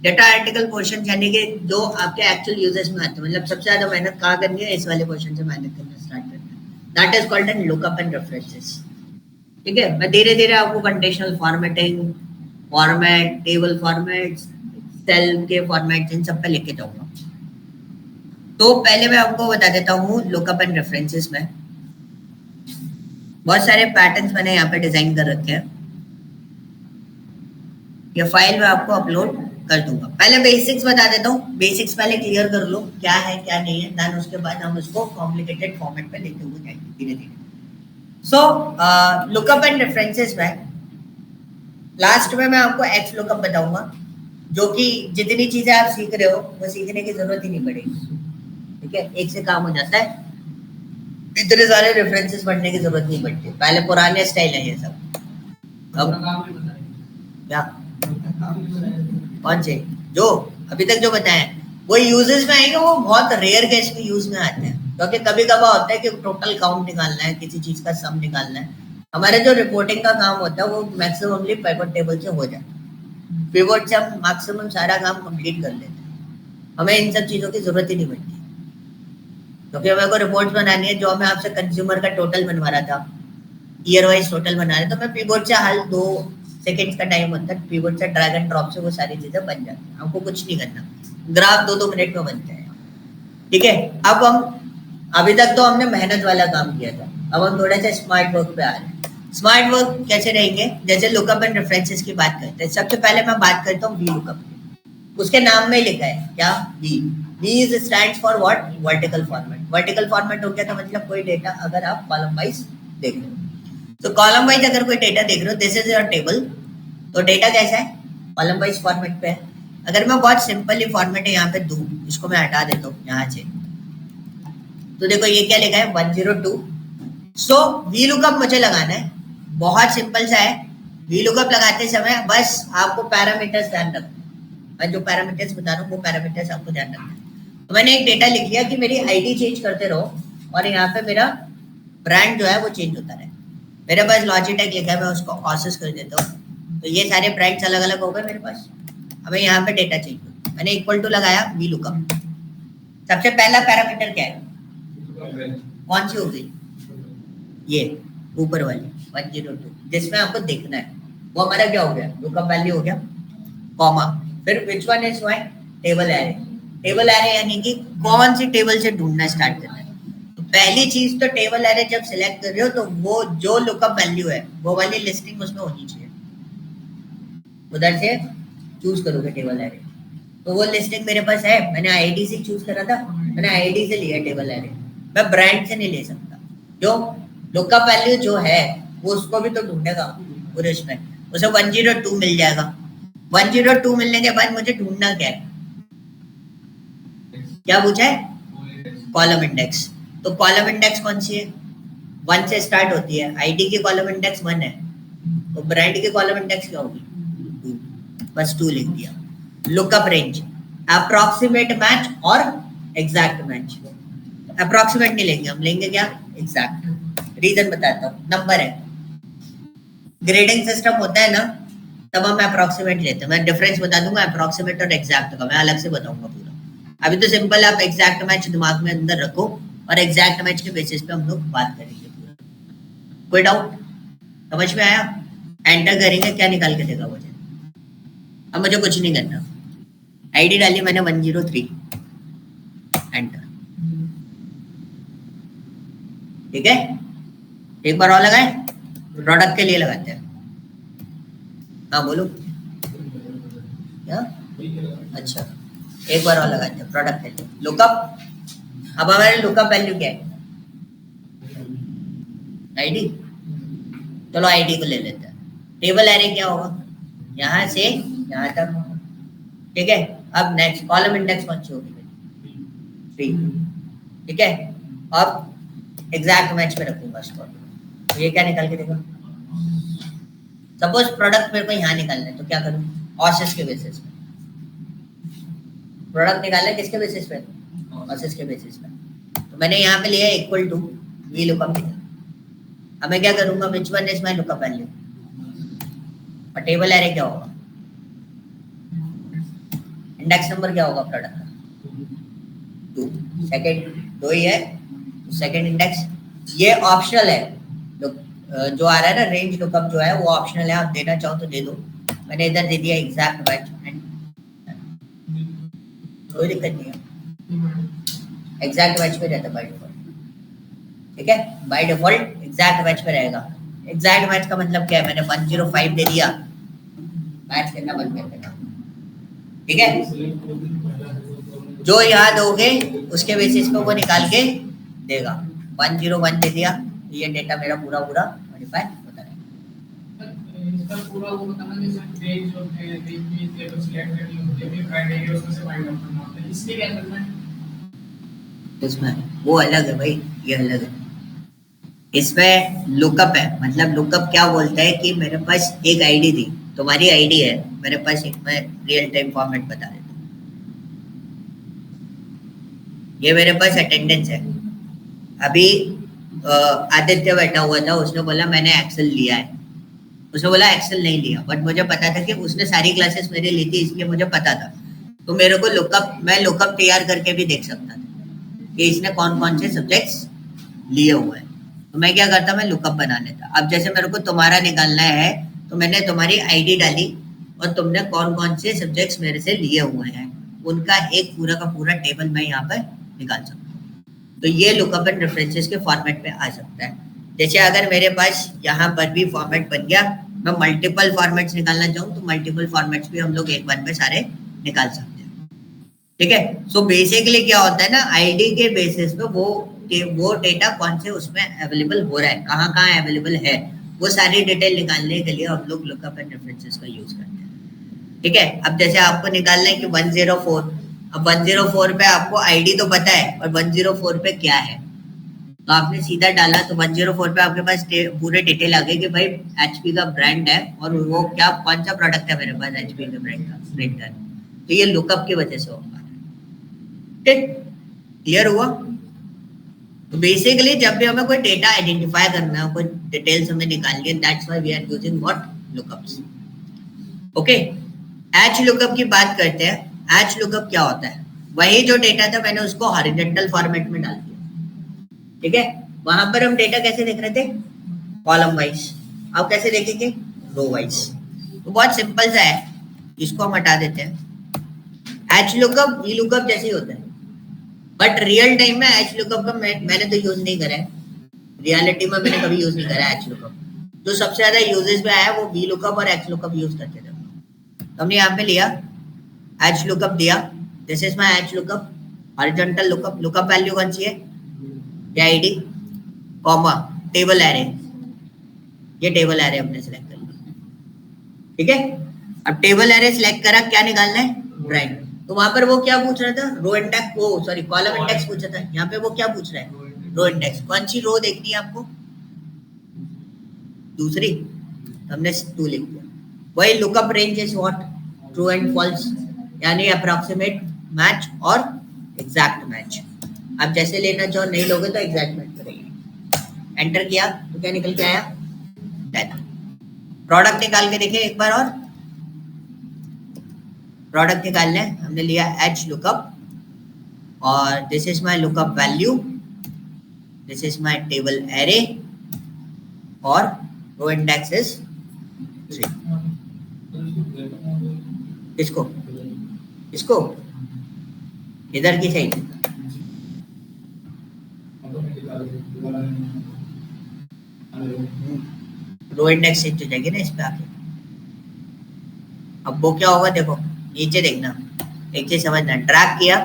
डेटा एनालिटिकल क्वेश्चन यानी कि जो आपके एक्चुअल यूजेस में आते हैं, मतलब सबसे ज्यादा मेहनत कहाँ करनी है, इस वाले क्वेश्चन से मेहनत करना स्टार्ट करना है। That is called an lookup and references, ठीक है। मैं धीरे धीरे आपको conditional formatting, format, table formats, cell के फॉर्मेट्स, इन सब पे लेके जाऊंगा। तो पहले मैं आपको बता देता हूँ लुकअप एंड रेफरेंसेस में बहुत सारे पैटर्न्स मैंने यहाँ पे डिजाइन कर रखे हैं, ये फाइल में आपको अपलोड कर दूंगा। पहले बेसिक्स बता देता हूँ, बेसिक्स पहले क्लियर कर लो क्या है क्या नहीं है, देन उसके बाद हम उसको कॉम्प्लिकेटेड फॉर्मेट पे लेते हुए जाएंगे धीरे धीरे। सो लुकअप एंड रेफरेंसेस में लास्ट में मैं आपको एक्स लुकअप बताऊंगा, जो कि जितनी चीजें आप सीख रहे हो वो सीखने की जरूरत ही नहीं पड़ेगी, ठीक है, एक से काम हो जाता है, इतने सारे रेफरेंसेस पढ़ने की जरूरत नहीं पड़ती। पहले पुराने स्टाइल है ये सब। अब क्या कौन से जो अभी तक जो बताए वो यूजेस में आएंगे, वो बहुत रेयर केस में यूज में आते हैं, क्योंकि कभी कभार होता है कि टोटल काउंट निकालना है, किसी चीज का सम निकालना है। हमारे जो रिपोर्टिंग का काम होता है वो मैक्सिममली पिवट टेबल से हो जाता है, पिवट से हम मैक्सिमम सारा काम कंप्लीट कर लेते हैं, हमें इन सब चीजों की जरूरत ही नहीं पड़ती। क्योंकि मेरे को रिपोर्ट्स बनानी है, जो मैं आपसे कंज्यूमर का टोटल बनवा रहा था, ईयर वाइज टोटल बना रहे, तो मैं पिवट से हाल 2 सेकंड्स का टाइम होता है, पिवट से ड्रैग एंड ड्रॉप से वो सारी चीजें बन जाती हैं, हमको कुछ नहीं करना, ग्राफ 2-2 मिनट में बनते हैं, ठीक है। अब हम अभी तक तो हमने मेहनत वाला काम किया था, अब हम थोड़ा सा स्मार्ट वर्क पे आ रहे हैं। स्मार्ट वर्क कैसे रहेंगे, जैसे लुकअप एंड रेफरेंसेस की बात करते हैं। सबसे पहले मैं बात करता हूँ वी लुकअप की, उसके नाम में लिखा है क्या, V. V is stands for what, vertical format. Vertical format हो गया तो मतलब कोई डेटा अगर आप कॉलम वाइज देख रहे हो, तो कॉलम वाइज अगर कोई डेटा देख रहे हो, दिस इज योर टेबल, तो डेटा कैसा है, कॉलम वाइज फॉर्मेट पे है। अगर मैं बहुत सिंपली फॉर्मेट है यहाँ पे दूं, इसको मैं हटा देता हूँ यहाँ से, तो देखो ये क्या लिखा है 102। सो वी लुकअप मुझे लगाना है, बहुत सिंपल सा है। वी लुकअप लगाते समय बस आपको पैरामीटर्स ध्यान रखना, मैं जो पैरामीटर्स बता रहा हूँ वो पैरामीटर्स आपको ध्यान रखना है। तो मैंने एक डेटा लिख लिया कि मेरी आईडी चेंज करते रहो और यहाँ पे मेरा ब्रांड जो है वो चेंज होता रहे। मेरे पास लॉजिटेक लिखा है, मैं उसको ऑसेस कर देता हूँ, तो ये सारे ब्रांड्स अलग अलग हो गए मेरे पास। अब यहाँ पे डेटा चेंज हो, मैंने इक्वल टू लगाया वी लुकअप। सबसे पहला पैरामीटर क्या है, कौन सी होगी, ये ऊपर वाली 102, जिसमें आपको देखना है वो हमारा क्या हो गया, लुकअप वैल्यू हो गया, कॉमा, फिर which one is Y, table array. Table array यानी कि कौन सी टेबल से ढूंढना स्टार्ट करना है। तो पहली चीज तो टेबल एरे जब सिलेक्ट कर रहे हो तो वो जो लुकअप वैल्यू है वो वाली लिस्टिंग उसमें होनी चाहिए, उधर से चूज करोगे टेबल एरे। तो वो लिस्टिंग मेरे पास है, मैंने आईडी से चूज करा था, मैंने आईडी से लिया टेबल एरे, मैं ब्रांड से नहीं ले सकता। जो लुकअप वैल्यू जो है वो उसको भी तो ढूंढेगा पूरे उसमें, उसे 102 मिल जाएगा। 102 मिलने के बाद मुझे ढूंढना क्या है, क्या पूछा है, कॉलम इंडेक्स। तो कॉलम इंडेक्स कौन सी है, 1 से स्टार्ट होती है, आईडी की कॉलम इंडेक्स 1 है, तो ब्रांड की कॉलम इंडेक्स क्या होगी 2, बस 2 लिख दिया। लुकअप रेंज, अप्रॉक्सीमेट मैच और एग्जैक्ट मैच। अप्रॉक्सीमेट नहीं लेंगे हम, लेंगे क्या, एग्जैक्ट। रीजन बताता हूँ, नंबर है। ग्रेडिंग सिस्टम होता है ना, तब हम अप्रोक्सीमेट लेते हैं। मैं डिफरेंस बता दूंगा अप्रोक्सीमेट और एग्जैक्ट का, मैं अलग से बताऊंगा पूरा। अभी तो सिंपल आप एग्जैक्ट मैच दिमाग में अंदर रखो और एग्जैक्ट मैच के बेसिस पे हम लोग बात करेंगे पूरा। कोई डाउट? समझ में आया? एंटर करेंगे, क्या निकाल के देगा मुझे? अब मुझे कुछ नहीं करना, आईडी डाली मैंने 103, एंटर। ठीक है, एक बार और लगाए, प्रोडक्ट के लिए लगाते हैं। हाँ बोलो क्या? अच्छा, एक बार और लगाते हैं प्रोडक्ट के लिए। लुकअप, अब हमारे लुकअप वैल्यू क्या है? आईडी। चलो आईडी को ले लेते हैं। टेबल एरे क्या होगा? यहाँ से यहाँ तक। ठीक है, अब नेक्स्ट कॉलम इंडेक्स कौन सी होगी? 3। ठीक है, अब एग्जैक्ट मैच में रखूंगा इसको। तो ये क्या निकाल के देगा? सपोज प्रोडक्ट मेरे को यहाँ निकालना है, तो क्या करूँ? ऑसिस के बेसिस पे प्रोडक्ट निकालना है। किसके बेसिस पे? ऑसिस के बेसिस पे। तो मैंने यहाँ पे लिया इक्वल टू वी लुकअप लिया। अब मैं क्या करूंगा? विच one is my lookup value? और टेबल एरे क्या होगा? इंडेक्स नंबर क्या होगा प्रोडक्ट का? 2। सेकंड 2 ही है, सेकंड इंडेक्स। ये ऑप्शनल है, जो आ रहा है ना रेंज लुकअप जो है वो ऑप्शनल है, आप देना चाहो तो दे दो। मैंने इधर दे दिया एग्जैक्ट मैच, कोई दिक्कत नहीं है, एग्जैक्ट मैच पे रहता बाय डिफॉल्ट। ठीक है, बाय डिफॉल्ट एग्जैक्ट मैच पे रहेगा। एग्जैक्ट मैच का मतलब क्या है? मैंने 105 दे दिया, मैच करना बंद कर देना। ठीक है, जो याद दोगे उसके बेसिस पे वो निकाल के देगा। 101 दे दिया, ये डेटा मेरा पूरा मॉडिफाई होता है। इसका पूरा वो बताना, जैसे रेंज होते हैं, रेंज में टेबल सिलेक्ट करनी होती है, फिर क्राइटेरिया उसमें से फाइंड आउट करना होता है, इसलिए क्या करना है? इसमें वो अलग है भाई, ये अलग है। इसमें लुकअप है, मतलब लुकअप क्या बोलता है कि मेरे पास एक आईडी थी, तुम्हारी आईडी है मेरे पास, एक मैं रियल टाइम फॉर्मेट बता देता हूँ। ये मेरे पास अटेंडेंस है। अभी आदित्य बैठा हुआ था, उसने बोला मैंने एक्सेल लिया है। उसने बोला एक्सेल नहीं लिया, बट मुझे पता था कि उसने सारी क्लासेस मेरी ली थी, इसलिए मुझे पता था। तो मेरे को मैं लुकअप तैयार करके भी देख सकता था कि इसने कौन कौन से सब्जेक्ट्स लिए हुए हैं। तो मैं क्या करता, मैं लुकअप बना लेता। अब जैसे मेरे को तुम्हारा निकालना है, तो मैंने तुम्हारी आईडी डाली और तुमने कौन कौन से सब्जेक्ट्स मेरे से लिए हुए हैं, उनका एक पूरा का पूरा टेबल मैं यहाँ पर निकाल सकता हूँ। तो ये लुकअप एंड रेफरेंसेस के फॉर्मेट में आ सकता है। जैसे अगर मेरे पास यहाँ पर भी फॉर्मेट बन गया, मैं मल्टीपल फॉर्मेट्स निकालना चाहूँ तो मल्टीपल फॉर्मेट्स भी हम लोग एक बार में सारे निकाल सकते हैं। ठीक है, सो बेसिकली क्या होता है ना, आईडी के बेसिस पे वो डेटा कौन से उसमें अवेलेबल हो रहा है, कहाँ कहाँ अवेलेबल है, वो सारी डिटेल निकालने के लिए हम लोग लुकअप एंड रेफरेंसेस का यूज करते हैं। ठीक है, अब जैसे आपको निकालना है कि 104, अब 104 पे आपको आईडी तो पता है, और 104 पे क्या है, तो आपने सीधा डाला तो 104 पे आपके पास पूरे डिटेल आ गए कि भाई एचपी का ब्रांड है और वो क्या कौन सा प्रोडक्ट है मेरे पास एचपी के ब्रांड का प्रिंटर। तो ये लुकअप की वजह से होगा। ठीक, क्लियर हुआ? तो बेसिकली जब भी हमें कोई डेटा आइडेंटिफाई करना है, कोई डिटेल्स हमें निकालनी है, that's why we are using what? Lookups. Okay, H lookup की बात करते हैं। एच लुकअप क्या होता है? वही जो डेटा था मैंने उसको हॉरिजॉन्टल फॉर्मेट में डाल दिया। ठीक है, वहां पर हम डेटा कैसे देख रहे थे? Column wise. अब कैसे देखेंगे? Row wise. तो बहुत सिंपल सा है, इसको हम हटा देते हैं। एच लुकअप वी लुकअप जैसे ही होता है, बट रियल टाइम में एच लुकअप का मैंने तो यूज नहीं करा है, रियलिटी में मैंने कभी यूज नहीं करा एच लुकअप। जो सबसे ज्यादा यूजेस में आया वो वी लुकअप और एच लुकअप यूज करते थे। तो हमने यहाँ पे लिया एच लुकअप दिया, this is my H lookup, horizontal lookup. Lookup value कौन सी है? ये आईडी कॉमा टेबल एरे, ये टेबल एरे हमने सिलेक्ट कर लिया। ठीक है, अब टेबल एरे सिलेक्ट करा, क्या निकालना है? ब्रांड। तो वहां पर वो क्या पूछ रहा था? रो इंडेक्स, वो सॉरी कॉलम इंडेक्स पूछा था। यहाँ पे वो क्या पूछ रहा है? Row index. कौन सी रो देखनी है आपको? दूसरी, हमने 2 लिख दिया। वही lookup range is what? True and false, यानी अप्रॉक्सीमेट मैच और एग्जैक्ट मैच। आप जैसे लेना चाहो, नहीं लोगे तो एग्जैक्ट मैच करेंगे। एंटर किया तो क्या निकल के आया, 10। प्रोडक्ट निकाल के देखे एक बार, और प्रोडक्ट निकालना है, हमने लिया एच लुकअप, और this is my lookup value, this is my table array, और रो इंडेक्स इज 3। इसको इसको इधर की साइड, रो इंडेक्स चेंज हो जाएगी ना इस पे आके। अब वो क्या होगा, देखो नीचे देखना, एक चीज समझना, ड्रैग किया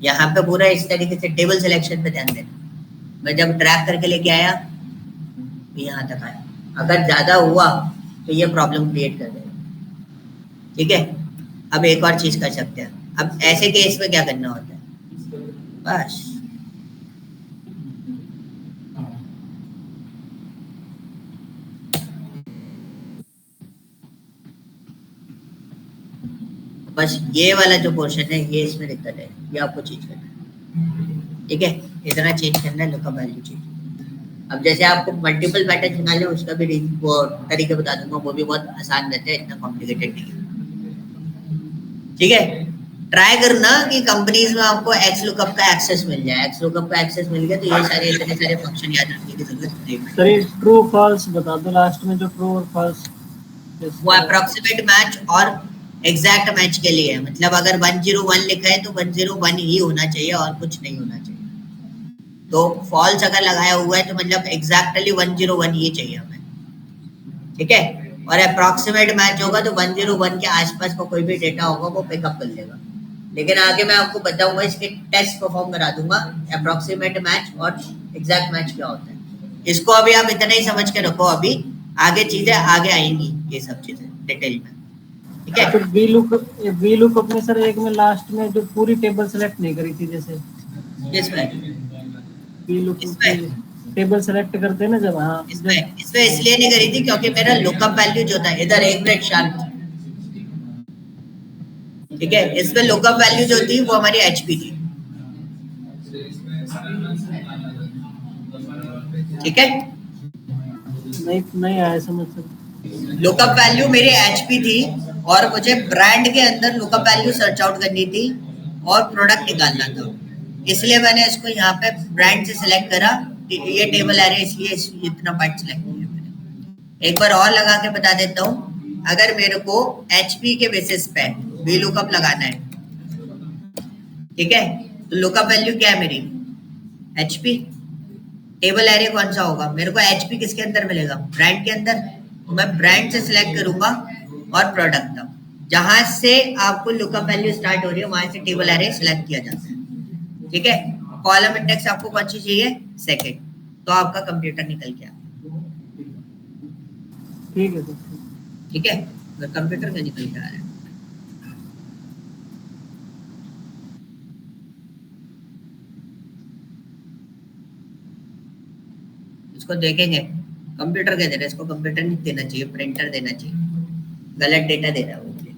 यहाँ पे पूरा इस तरीके से, टेबल सिलेक्शन पे ध्यान देना, मैं जब ड्रैग करके लेके आया यहाँ तक आया, अगर ज्यादा हुआ तो ये प्रॉब्लम क्रिएट कर देगा, ठीक है। अब एक और चीज कर सकते हैं, अब ऐसे केस में क्या करना होता है, बस बस ये वाला जो पोर्शन है ये इसमें दिक्कत है, ये आपको चेंज करना है, ठीक है, इतना चेंज करना है, लुकअप वैल्यू चेंज। अब जैसे आपको मल्टीपल पैटर्न निकालने, उसका भी वो तरीके बता दूंगा, वो भी बहुत आसान रहते हैं, इतना कॉम्प्लिकेटेड नहीं है, ठीक है। ट्राई करना कि कंपनीज में आपको एक्स लुकअप का एक्सेस मिल जाए, एक्स लुकअप का एक्सेस मिल गया तो ये सारे इतने सारे फंक्शन याद रखने की जरूरत नहीं है। सर ये ट्रू फॉल्स बता दो लास्ट में, जो ट्रू और फॉल्स वो अप्रोक्सीमेट मैच और एग्जैक्ट मैच के लिए है, मतलब अगर 101 लिखा है तो 101 ही होना चाहिए और कुछ नहीं होना चाहिए। तो फॉल्स अगर लगाया हुआ है तो मतलब एग्जैक्टली 101 ही चाहिए हमें, ठीक है। और अप्रोक्सीमेट मैच होगा तो 101 के आसपास का कोई भी डेटा होगा वो पिकअप कर लेगा। लेकिन आगे मैं आपको बताऊंगा, इसके टेस्ट परफॉर्म करा दूंगा, अप्रोक्सीमेट मैच और एग्जैक्ट मैच क्या होता है। इसको अभी आप इतना ही समझ के रखो, अभी आगे चीजें आगे आएंगी, ये सब चीजें डिटेल में, ठीक है। फिर वी लुकअप में सर एक में लास्ट में जो पूरी टेबल सेलेक्ट नहीं करी थी, जैसे इसमें वी लुकअप टेबल सेलेक्ट करते हैं ना जब, हाँ इसमें इसलिए नहीं करी थी क्योंकि मेरा लुकअप वैल्यू जो था, इधर एक मिनट शांत, ठीक है, इसमें लुकअप वैल्यू जो थी वो हमारी एचपी थी, ठीक है। नहीं आया समझ सर। लुकअप वैल्यू मेरी एचपी थी और मुझे ब्रांड के अंदर लुकअप वैल्यू सर्च आउट करनी थी और प्रोडक्ट निकालना था, इसलिए मैंने इसको यहाँ पे ब्रांड से सिलेक्ट करा, ये टेबल एरे, इसलिए इतना पार्ट सिलेक्ट किया मैंने। एक बार और लगा के बता देता हूँ, अगर मेरे को एचपी के बेसिस पे वी लुकअप लगाना है, ठीक है, तो लुकअप वैल्यू क्या है मेरी, एचपी। टेबल एरे कौन सा होगा, मेरे को एचपी किसके अंदर मिलेगा, ब्रांड के अंदर, तो मैं ब्रांड से सिलेक्ट करूंगा और प्रोडक्ट का, जहां से आपको लुकअप वैल्यू स्टार्ट हो रही है वहां से टेबल एरे सिलेक्ट किया जाता है, ठीक है। कॉलम इंडेक्स आपको कौन सी चाहिए, सेकंड, तो आपका कंप्यूटर निकल गया, ठीक है सर, ठीक है, अगर कंप्यूटर का निकल के आ रहा है। इसको देखेंगे, कंप्यूटर क्या दे रहा है, इसको कंप्यूटर नहीं देना चाहिए, प्रिंटर देना चाहिए, गलत डेटा दे रहा है वो मुझे,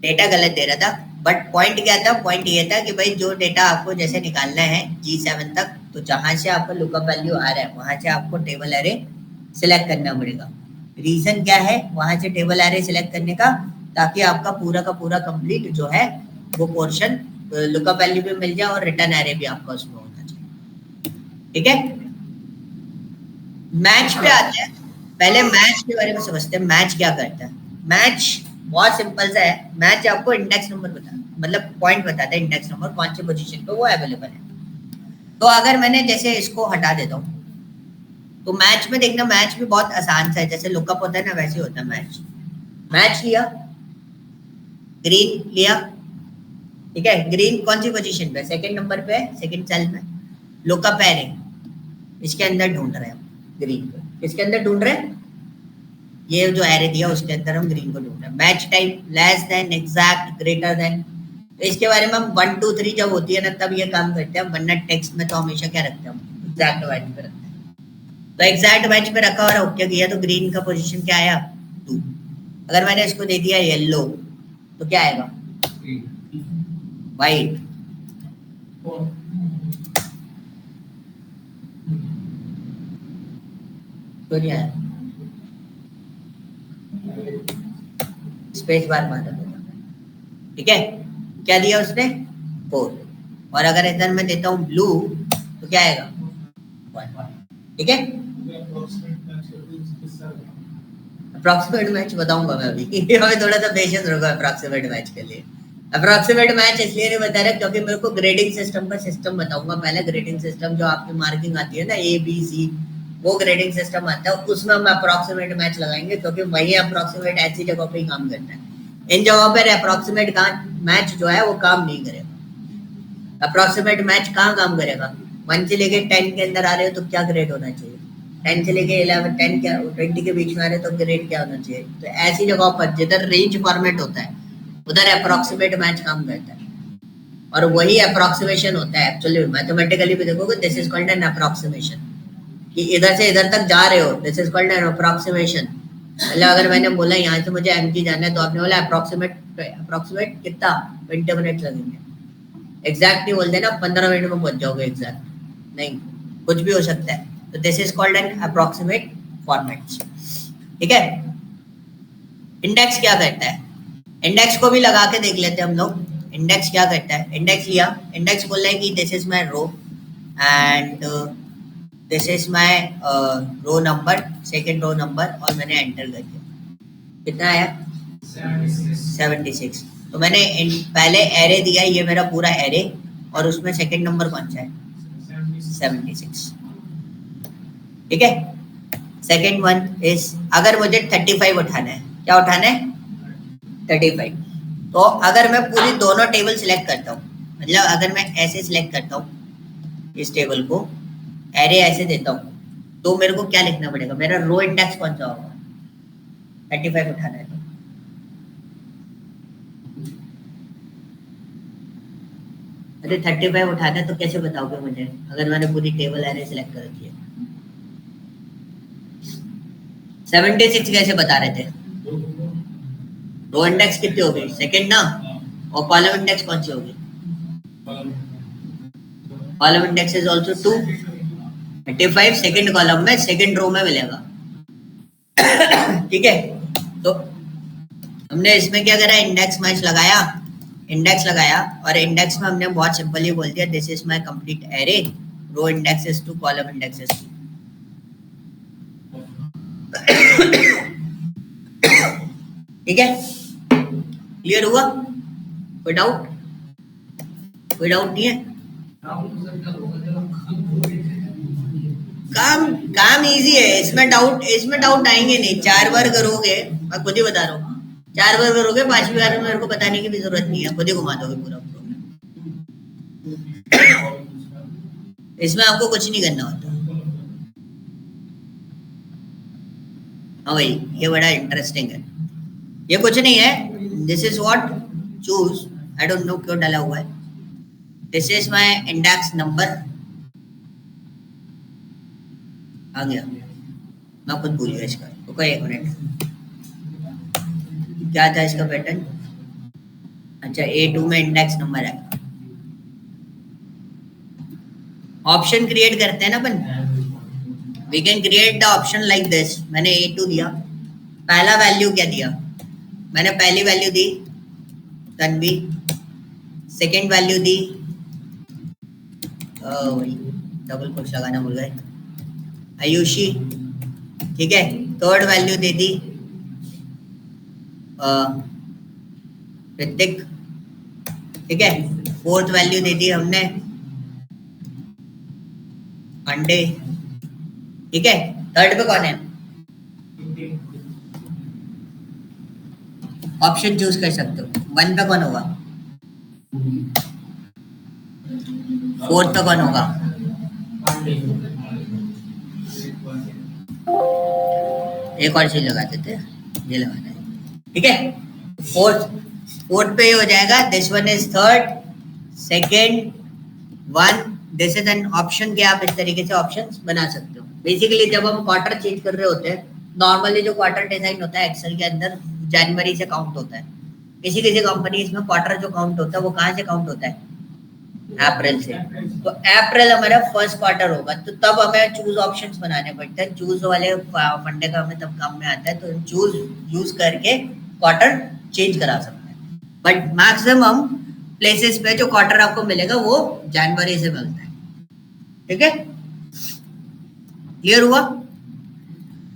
डेटा गलत दे रहा था। बट पॉइंट क्या था, पॉइंट ये था कि भाई जो डेटा आपको जैसे निकालना है G7 तक, तो जहां से आपका लुकअप वैल्यू आ रहा है वहां से आपको टेबल एरे सिलेक्ट करना पड़ेगा। रीजन क्या है वहां से टेबल एरे सिलेक्ट करने का, ताकि आपका पूरा का पूरा कंप्लीट जो है वो पोर्शन लुकअप वैल्यू भी मिल जाए और रिटर्न एरे भी आपका उसमें होना चाहिए, ठीक है। मैच पे आते हैं, पहले मैच के बारे में समझते हैं, मैच क्या करता है। मैच बहुत सिंपल सा है, मैच आपको इंडेक्स नंबर बता, मतलब पॉइंट बताता है, इंडेक्स नंबर कौन सी पोजीशन पे वो अवेलेबल है। तो अगर मैंने जैसे इसको हटा देता हूँ तो मैच में देखना, मैच भी बहुत आसान सा है, जैसे लुकअप होता है ना वैसे होता है मैच। मैच लिया, ग्रीन लिया, ठीक है, ग्रीन कौन सी पोजीशन पे, सेकंड नंबर पे है, सेकंड सेल में। लुकअप एरे इसके अंदर ढूंढ रहे हैं ग्रीन को, इसके अंदर ढूंढ रहे हैं, ये जो एरे दिया उसके अंदर हम ग्रीन को ढूंढ रहे हैं। Match type less than, exact, greater than, तो इसके बारे में हम 1 2 3 जब होती है ना तब ये काम करते हैं, वरना टेक्स्ट में तो हमेशा क्या रखते हैं, एग्जैक्ट वैल्यू पे रखते हैं। तो एग्जैक्ट वैल्यू पे रखा और ओके किया तो ग्रीन का पोजीशन क्या आया, 2। अगर मैंने इसको दे दिया येलो तो क्या आएगा, व्हाइट, क्यों नहीं आया? स्पेस बार मारा था। ठीक है, क्या दिया उसने? 4। और अगर इधर मैं देता हूँ ब्लू तो क्या आएगा? 1। ठीक है, अप्रॉक्सीमेट मैच बताऊंगा मैं अभी। हमें थोड़ा सा पेशेंस रखो अप्रॉक्सीमेट मैच के लिए। अप्रॉक्सीमेट मैच इसलिए नहीं बता रहा क्योंकि मेरे को ग्रेडिंग सिस्टम का सिस्टम बताऊंगा पहले। ग्रेडिंग सिस्टम जो आपकी मार्किंग आती है ना A B C, वो ग्रेडिंग सिस्टम आता है, उसमें हम अप्रॉक्सीमेट मैच लगाएंगे क्योंकि वही अप्रॉक्सीमेट ऐसी जगह पे ही काम करता है। इन जगहों पर अप्रॉक्सीमेट मैच जो है वो काम नहीं करेगा। अप्रॉक्सीमेट मैच कहाँ काम करेगा? 1 से लेके 10 के अंदर आ रहे हो तो क्या ग्रेड होना चाहिए? 10 से लेके 11, 10 क्या 20 के बीच में आ रहे तो ग्रेड क्या होना चाहिए? तो ऐसी जगहों पर जिधर रेंज फॉर्मेट होता है उधर अप्रॉक्सीमेट मैच काम करता है, और वही अप्रॉक्सीमेशन होता है एक्चुअली। मैथमेटिकली भी देखोगे this is called N approximation, कि इधर से इधर तक जा रहे हो, this is called N approximation. मतलब अगर मैंने बोला यहाँ से मुझे एमजी जाना है तो आपने बोला अप्रॉक्सीमेट कितना 20 मिनट लगेंगे। एग्जैक्ट नहीं बोलते ना 15 मिनट में पहुंच जाओगे, एग्जैक्ट नहीं, कुछ भी हो सकता है। तो this is called N approximate format. ठीक है, इंडेक्स क्या करता है? इंडेक्स को भी लगा के देख लेते हैं हम लोग। इंडेक्स क्या करता है? इंडेक्स लिया, इंडेक्स बोल रहा है कि this is my row and this is my row number, second row number, और मैंने एंटर कर दिया। कितना आया? 76। तो मैंने पहले एरे दिया, ये मेरा पूरा एरे, और उसमें सेकंड नंबर कौन सा है? 76। ठीक है, सेकंड वन इज, अगर मुझे 35 उठाना है, क्या उठाना है? 35। तो अगर मैं पूरी दोनों टेबल सिलेक्ट करता हूँ, मतलब अगर मैं ऐसे सिलेक्ट करता हूँ इस टेबल को, एरे ऐसे देता हूँ, तो मेरे को क्या लिखना पड़ेगा? मेरा रो इंडेक्स कौन सा होगा? 35 उठाना है तो अरे 35 उठाना है तो कैसे बताओगे मुझे अगर मैंने पूरी टेबल एरे सिलेक्ट कर रखी है? 76 कैसे बता रहे थे? रो इंडेक्स कितनी होगी? सेकंड ना, और कॉलम इंडेक्स कौन सी होगी? Column index is also 2। 35 second column में सेकंड रो में मिलेगा। ठीक है, तो हमने इसमें क्या करा? इंडेक्स मैच लगाया, इंडेक्स लगाया, और इंडेक्स में हमने बहुत सिंपल ही बोल दिया this is my complete array, row index is 2, column index is 2। ठीक है, क्लियर हुआ? कोई डाउट? कोई डाउट नहीं है? काम इजी है, इसमें डाउट आएंगे नहीं। 4 बार करोगे, मैं खुद ही बता रहा हूँ, 4 बार करोगे, 5वीं बार में मेरे को बताने की भी जरूरत नहीं है, खुद ही घुमा दोगे पूरा प्रोग्राम। इसमें आपको कुछ नहीं करना होता। हाँ भाई, ये बड़ा इंटरेस्टिंग है। ये कुछ नहीं है, this is what choose, I don't know क्यों डाला हुआ है। This is my index number, आ गया, मैं खुद भूल गया इसका। रुको 1 मिनट, क्या था इसका पैटर्न? अच्छा, A2 में इंडेक्स नंबर है। ऑप्शन क्रिएट करते हैं ना अपन, we can create the option like this. मैंने A2 दिया, पहला वैल्यू क्या दिया? मैंने पहली वैल्यू दी तन्वी, सेकंड वैल्यू दी डबल कोट्स लगाना भूल गए, आयुषी। ठीक है, थर्ड वैल्यू दे दी ऋतिक। ठीक है, फोर्थ वैल्यू दे दी हमने अंडे। ठीक है, थर्ड पे कौन है? ऑप्शन चूज कर सकते हो। 1 पे कौन होगा? फोर्थ पे कौन होगा? एक और चीज लगा देते हैं, ये लगाना है। ठीक है, फोर्थ पे हो जाएगा this one is third, second 1, this is an option के। आप इस तरीके से ऑप्शंस बना सकते हो। बेसिकली जब हम क्वार्टर चेंज कर रहे होते हैं, नॉर्मली जो क्वार्टर डिजाइन होता है एक्सेल के अंदर जनवरी से काउंट होता है। किसी किसी कंपनीज में क्वार्टर जो काउंट होता है वो कहाँ से काउंट होता है? अप्रैल से। तो अप्रैल हमारा फर्स्ट क्वार्टर होगा, तो तब हमें चूज ऑप्शंस बनाने पड़ते हैं। चूज वाले फंडे का हमें तब काम में आता है, तो चूज यूज करके क्वार्टर चेंज करा सकते हैं। बट मैक्सिमम प्लेसेस पे जो क्वार्टर आपको मिलेगा वो जनवरी से मिलता है। ठीक है, क्लियर हुआ?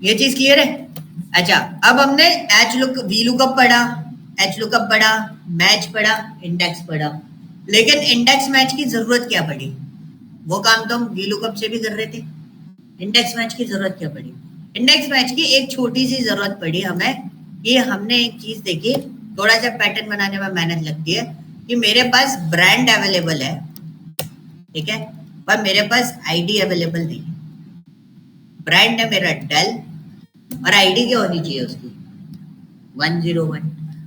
ये चीज क्लियर है? अच्छा, अब हमने वी लुकअप पढ़ा, एच लुकअप पढ़ा, मैच पढ़ा, इंडेक्स पढ़ा, लेकिन इंडेक्स मैच की जरूरत क्या पड़ी? वो काम तो हम वी लुकअप से भी कर रहे थे। इंडेक्स मैच की जरूरत क्या पड़ी? इंडेक्स मैच की एक छोटी सी जरूरत पड़ी हमें, कि हमने एक चीज देखी, थोड़ा सा पैटर्न बनाने में मेहनत लगती है, कि मेरे पास ब्रांड अवेलेबल है, ठीक है, पर मेरे पास आईडी अवेलेबल नहीं है। ब्रांड है मेरा डेल, और आईडी क्या होनी चाहिए उसकी? 101।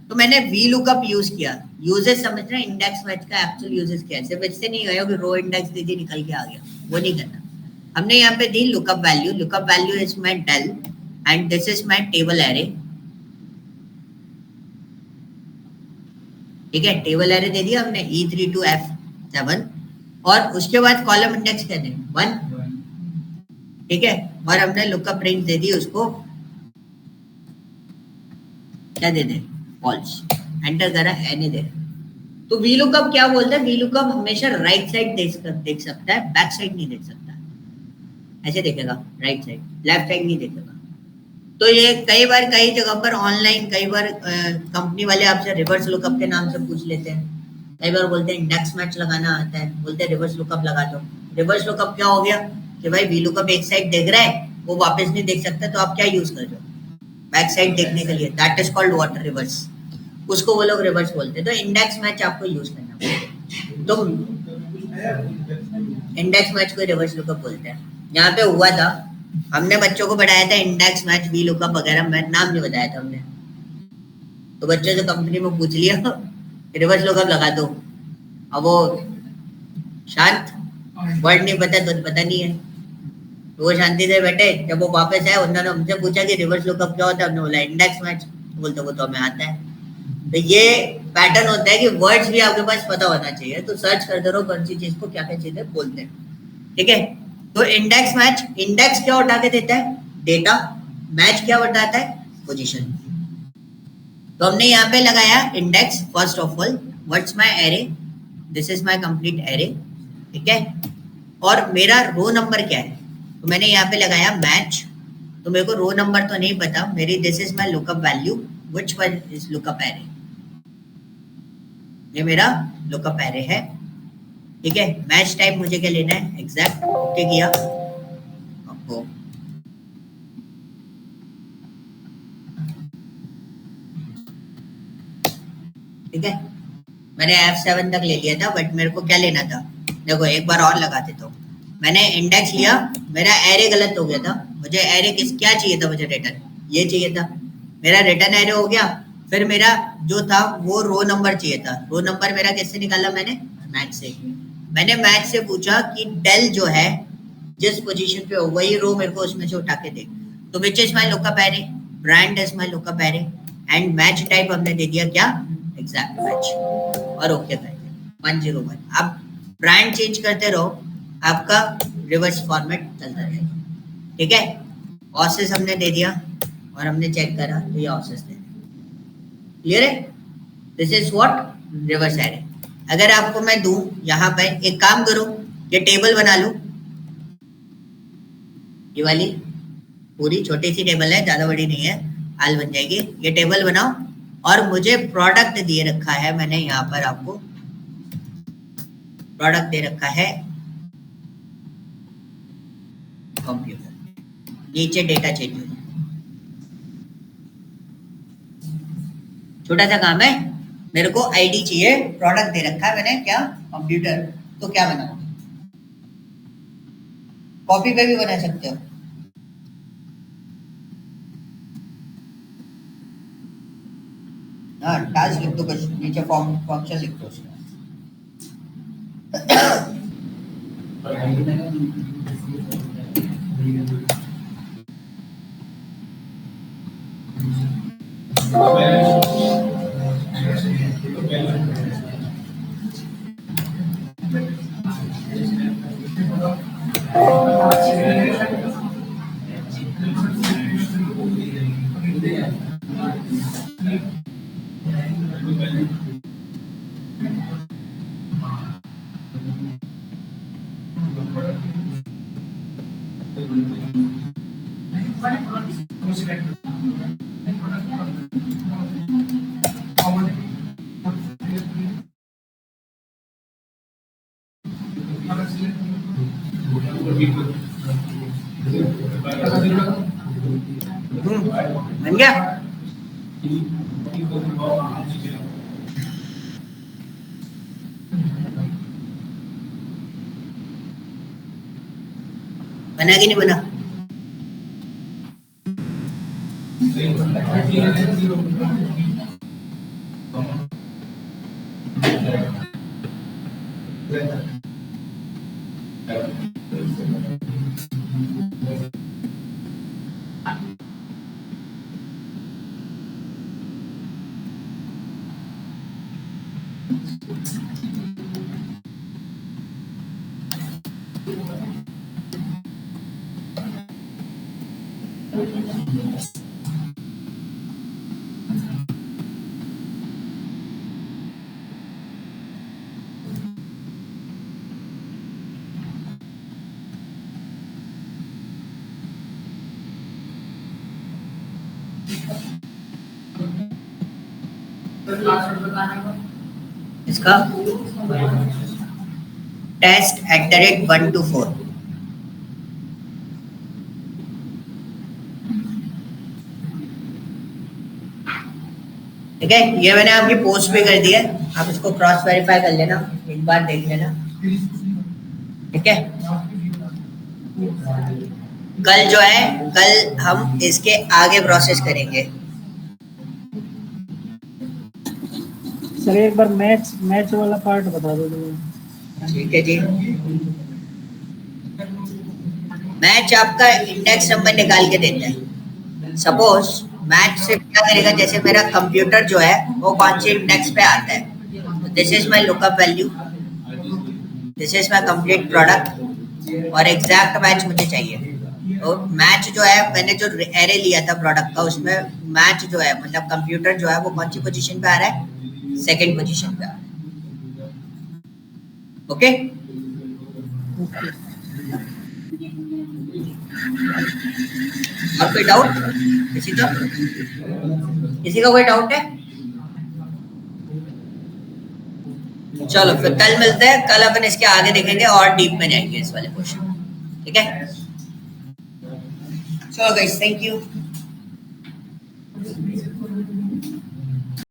तो मैंने वी लुकअप यूज किया। यूजेस समझना, इंडेक्स मैच का एक्चुअल यूजेस क्या है। सिर्फ इससे नहीं गया कि रो इंडेक्स दे दी निकल के आ गया, वो नहीं करना। हमने यहाँ पे दी lookup value. Lookup value is my dell and this is my table array. ठीक है, टेबल एरे दे दिया हमने E3 to F7, और उसके बाद कॉलम इंडेक्स क्या दें? 1। ठीक है, और हमने लुकअप रेंज दे दी उसको, क्या दे दें? फॉल्स। एंटर करा, एनी दे। तो वी लुकअप क्या बोलते हैं? वी लुकअप हमेशा राइट साइड देख सकता है, बैक साइड नहीं देख सकता। ऐसे देखेगा राइट साइड, लेफ्ट साइड नहीं देखेगा। तो ये कई बार कई जगह पर ऑनलाइन, कई बार कंपनी वाले आपसे रिवर्स लुकअप के नाम से पूछ लेते हैं। कई बार बोलते हैं इंडेक्स मैच लगाना आता है, बोलते हैं रिवर्स लुकअप लगा दो। रिवर्स लुकअप क्या हो गया? कि भाई वी लुकअप एक साइड देख रहा है, वो वापस नहीं देख सकता, तो आप क्या यूज कर रहे हो? बैक साइड देखने के लिए। That is called water reverse, उसको वो लोग रिवर्स बोलते हैं। तो इंडेक्स मैच आपको यूज करना पड़ेगा। तो इंडेक्स मैच को रिवर्स लुकअप बोलते हैं। यहाँ पे हुआ था, हमने बच्चों को पढ़ाया था इंडेक्स मैच, वी लुकअप वगैरह, मैं नाम नहीं बताया था हमने। तो बच्चों से कंपनी में पूछ लिया रिवर्स लुकअप लगा दो, अब वो शांत, वर्ड नहीं पता तो पता नहीं है, तो वो शांति से बैठे। जब वो वापस आए, उन्होंने हमसे पूछा कि रिवर्स लुकअप क्या होता है, हमने बोला इंडेक्स मैच। बोलते वो तो हमें आता है। तो ये पैटर्न होता है कि वर्ड्स भी आपके पास पता होना चाहिए, तो सर्च करते रहो कौन सी चीज को क्या क्या चीजें बोलते हैं। ठीक है, तो इंडेक्स मैच, इंडेक्स क्या उठा के देता है? डेटा। मैच क्या बताता है? पोजीशन। तो हमने यहाँ पे लगाया index. First of all, what's my array? This is my complete array. ठीक है, और मेरा रो नंबर क्या है? तो मैंने यहाँ पे लगाया मैच। तो मेरे को रो नंबर तो नहीं पता, मेरी this is my lookup value, which one is lookup array. ये मेरा लुकअप एरे है। ठीक है, मैच टाइप मुझे क्या लेना है? एग्जैक्ट। ओके किया आपको। ठीक है, मैंने F7 तक ले लिया था, बट मेरे को क्या लेना था? देखो एक बार और लगा देता हूँ। मैंने इंडेक्स लिया, मेरा एरे गलत हो गया था। मुझे एरे क्या चाहिए था? मुझे रिटर्न ये चाहिए था। मेरा रिटर्न एरे हो गया। फिर मेरा जो था वो रो नंबर चाहिए था। रो नंबर मेरा किससे निकाला मैंने? मैच से। मैंने मैच से पूछा कि डेल जो है जिस पोजीशन पे हो वही रो मेरे को उसमें से उठा के दे। तो which is my lookup array? Brand is my lookup array, and match type हमने दे दिया क्या? एग्जैक्ट मैच, और ओके कर दिया 101। अब ब्रांड चेंज करते रहो, आपका रिवर्स फॉर्मेट चलता रहेगा। ठीक है, ऑसेस हमने दे दिया, और हमने चेक करा तो ये ऑसेस दे दिया। क्लियर है? This is what? Reverse array. अगर आपको मैं दूं यहाँ पे, एक काम करूं, ये टेबल बना लूं, ये वाली पूरी छोटी सी टेबल है, ज्यादा बड़ी नहीं है, हाल बन जाएगी। ये टेबल बनाओ, और मुझे प्रोडक्ट दिए रखा है, मैंने यहाँ पर आपको प्रोडक्ट दे रखा है कंप्यूटर। नीचे डेटा चेंज हो जाए, छोटा सा काम है। मेरे को आईडी चाहिए, प्रोडक्ट दे रखा है मैंने क्या? कंप्यूटर। तो क्या बनाऊं? कॉपी पे भी बना सकते हो। हाँ, टास्क लिख दो, कुछ नीचे फंक्शन लिख दो उसका। बन गया। बना कि नहीं बना? इसका test@1 to 4। ठीक है, ये मैंने आपकी पोस्ट पे कर दिया, आप इसको क्रॉस वेरीफाई कर लेना, एक बार देख लेना। ठीक है, कल जो है, कल हम इसके आगे प्रोसेस करेंगे। सर एक बार मैच वाला पार्ट बता दो। ठीक है जी, मैच आपका इंडेक्स नंबर निकाल के देता है। सपोज मैच से क्या करेगा, जैसे मेरा कंप्यूटर जो है वो कौन से इंडेक्स पे आता है, this is my lookup value, this is my complete product और एग्जैक्ट मैच मुझे चाहिए। तो मैच जो है, मैंने जो एरे लिया था प्रोडक्ट का, उसमें मैच जो है मतलब कंप्यूटर जो है वो कौन सी पोजीशन पे आ रहा है, सेकंड पोजीशन पे आ रहा है। ओके, और कोई डाउट किसी का कोई डाउट है? चलो फिर कल मिलते हैं, कल अपन इसके आगे देखेंगे और डीप में जाएंगे इस वाले क्वेश्चन। ठीक है, चलो गाइस, थैंक यू।